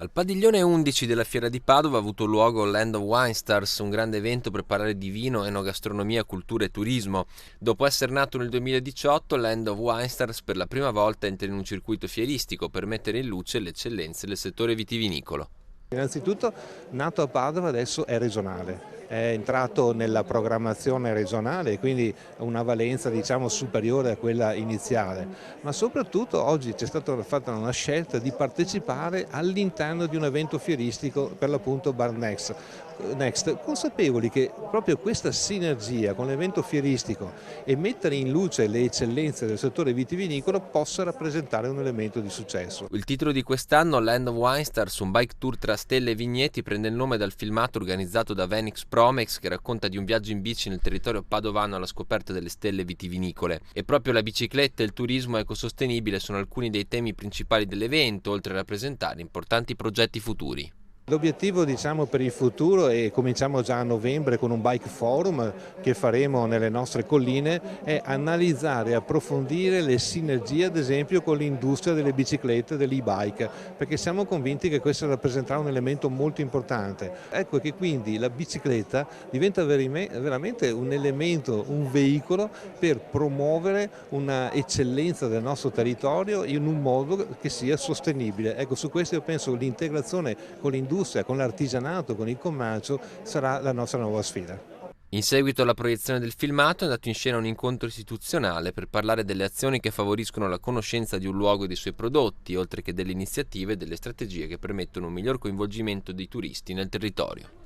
Al padiglione 11 della Fiera di Padova ha avuto luogo Land of Winestars, un grande evento per parlare di vino, enogastronomia, cultura e turismo. Dopo essere nato nel 2018, Land of Winestars per la prima volta entra in un circuito fieristico per mettere in luce le eccellenze del settore vitivinicolo. Innanzitutto, nato a Padova, adesso è regionale. È entrato nella programmazione regionale, quindi ha una valenza superiore a quella iniziale, ma soprattutto oggi c'è stata fatta una scelta di partecipare all'interno di un evento fieristico, per l'appunto Bar Next, consapevoli che proprio questa sinergia con l'evento fieristico e mettere in luce le eccellenze del settore vitivinicolo possa rappresentare un elemento di successo. Il titolo di quest'anno, Land of Winestars, un bike tour tra stelle e vigneti, prende il nome dal filmato organizzato da Venix Promex che racconta di un viaggio in bici nel territorio padovano alla scoperta delle stelle vitivinicole. E proprio la bicicletta e il turismo ecosostenibile sono alcuni dei temi principali dell'evento, oltre a rappresentare importanti progetti futuri. L'obiettivo per il futuro, e cominciamo già a novembre con un bike forum che faremo nelle nostre colline, è analizzare e approfondire le sinergie ad esempio con l'industria delle biciclette, dell'e-bike, perché siamo convinti che questo rappresenterà un elemento molto importante. Ecco che quindi la bicicletta diventa veramente un elemento, un veicolo per promuovere una eccellenza del nostro territorio in un modo che sia sostenibile. Ecco, su questo io penso che l'integrazione con l'industria, con l'artigianato, con il commercio sarà la nostra nuova sfida. In seguito alla proiezione del filmato è andato in scena un incontro istituzionale per parlare delle azioni che favoriscono la conoscenza di un luogo e dei suoi prodotti, oltre che delle iniziative e delle strategie che permettono un miglior coinvolgimento dei turisti nel territorio.